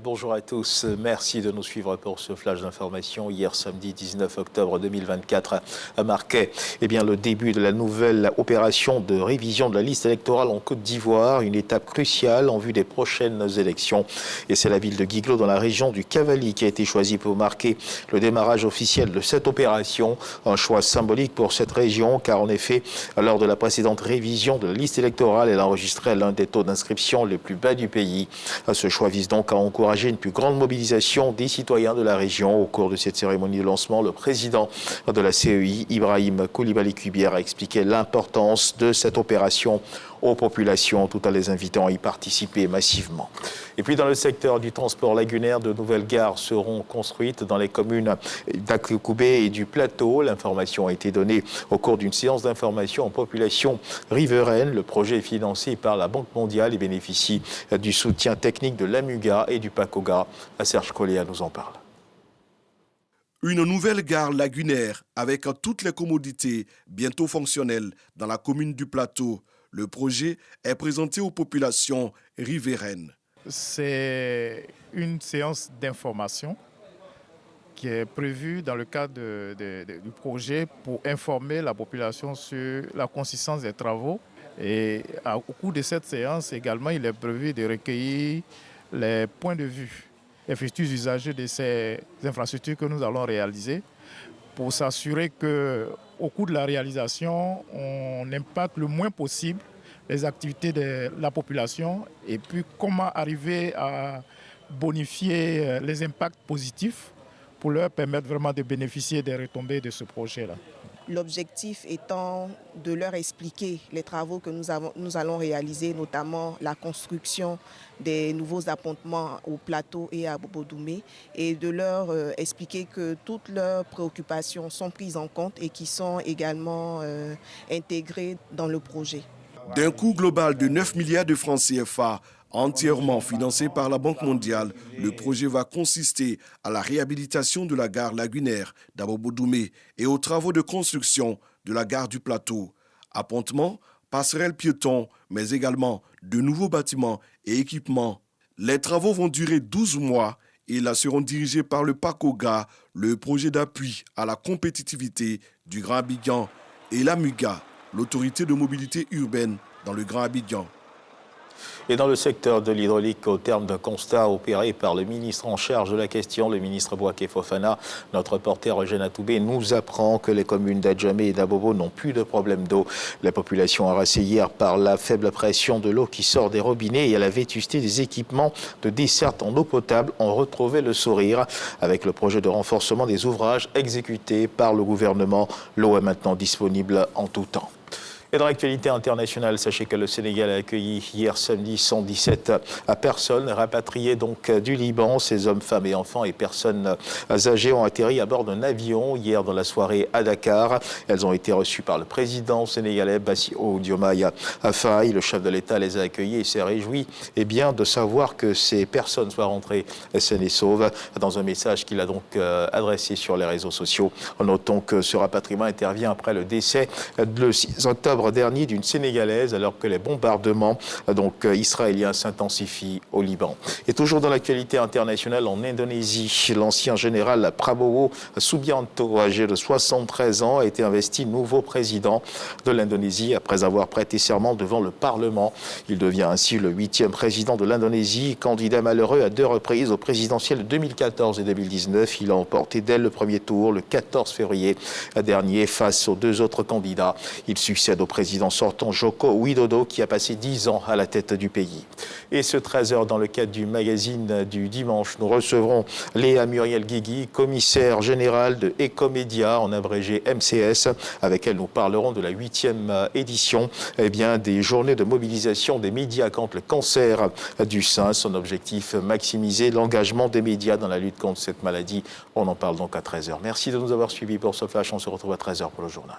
Bonjour à tous, merci de nous suivre pour ce flash d'information. Hier samedi 19 octobre 2024 marquait le début de la nouvelle opération de révision de la liste électorale en Côte d'Ivoire, une étape cruciale en vue des prochaines élections. Et c'est la ville de Guiglo dans la région du Cavali qui a été choisie pour marquer le démarrage officiel de cette opération. Un choix symbolique pour cette région car en effet, lors de la précédente révision de la liste électorale, elle a enregistré l'un des taux d'inscription les plus bas du pays. Ce choix vise donc à encourager une plus grande mobilisation des citoyens de la région. Au cours de cette cérémonie de lancement, le président de la CEI, Ibrahim Koulibaly-Kubière, a expliqué l'importance de cette opération aux populations, tout en les invitant à y participer massivement. Et puis dans le secteur du transport lagunaire, de nouvelles gares seront construites dans les communes d'Akokoubé et du Plateau. L'information a été donnée au cours d'une séance d'information en population riveraine. Le projet est financé par la Banque mondiale et bénéficie du soutien technique de l'AMUGA et du PACOGA. Serge Colléa nous en parle. Une nouvelle gare lagunaire avec toutes les commodités bientôt fonctionnelles dans la commune du Plateau. Le projet est présenté aux populations riveraines. C'est une séance d'information qui est prévue dans le cadre du projet pour informer la population sur la consistance des travaux. Et au cours de cette séance également, il est prévu de recueillir les points de vue des futurs usagers de ces infrastructures que nous allons réaliser pour s'assurer qu'au cours de la réalisation, on impacte le moins possible les activités de la population et puis comment arriver à bonifier les impacts positifs pour leur permettre vraiment de bénéficier des retombées de ce projet-là. L'objectif étant de leur expliquer les travaux que nous allons réaliser, notamment la construction des nouveaux appontements au Plateau et à Bobo-Doumé, et de leur expliquer que toutes leurs préoccupations sont prises en compte et qui sont également intégrées dans le projet. D'un coût global de 9 milliards de francs CFA, entièrement financé par la Banque mondiale, le projet va consister à la réhabilitation de la gare lagunaire d'Abobo-Doumé et aux travaux de construction de la gare du Plateau. Appontements, passerelles piétons, mais également de nouveaux bâtiments et équipements. Les travaux vont durer 12 mois et là seront dirigés par le PACOGA, le projet d'appui à la compétitivité du Grand Abidjan, et l'AMUGA, l'autorité de mobilité urbaine dans le Grand Abidjan. Et dans le secteur de l'hydraulique, au terme d'un constat opéré par le ministre en charge de la question, le ministre Bouaké Fofana, notre reporter Eugène Atoubé nous apprend que les communes d'Adjamé et d'Abobo n'ont plus de problème d'eau. La population harassée hier par la faible pression de l'eau qui sort des robinets et à la vétusté des équipements de desserte en eau potable ont retrouvé le sourire. Avec le projet de renforcement des ouvrages exécutés par le gouvernement, l'eau est maintenant disponible en tout temps. Et dans l'actualité internationale, sachez que le Sénégal a accueilli hier samedi 117 personnes rapatriées donc du Liban. Ces hommes, femmes et enfants et personnes âgées ont atterri à bord d'un avion hier dans la soirée à Dakar. Elles ont été reçues par le président sénégalais Bassirou Diomaye Faye. Le chef de l'État les a accueillis et s'est réjoui de savoir que ces personnes soient rentrées saines et sauves. Dans un message qu'il a donc adressé sur les réseaux sociaux, notons que ce rapatriement intervient après le décès le 6 octobre dernier d'une Sénégalaise alors que les bombardements israéliens s'intensifient au Liban. Et toujours dans l'actualité internationale, en Indonésie, l'ancien général Prabowo Subianto, âgé de 73 ans, a été investi nouveau président de l'Indonésie après avoir prêté serment devant le Parlement. Il devient ainsi le 8e président de l'Indonésie, candidat malheureux à 2 reprises aux présidentielles de 2014 et 2019. Il a emporté dès le premier tour, le 14 février dernier, face aux 2 autres candidats. Il succède au président sortant Joko Widodo qui a passé 10 ans à la tête du pays. Et ce 13h, dans le cadre du magazine du dimanche, nous recevrons Léa Muriel Guigui, commissaire générale de Ecomédia, en abrégé MCS. Avec elle, nous parlerons de la 8e édition des journées de mobilisation des médias contre le cancer du sein. Son objectif, maximiser l'engagement des médias dans la lutte contre cette maladie. On en parle donc à 13h. Merci de nous avoir suivis pour ce flash. On se retrouve à 13h pour le journal.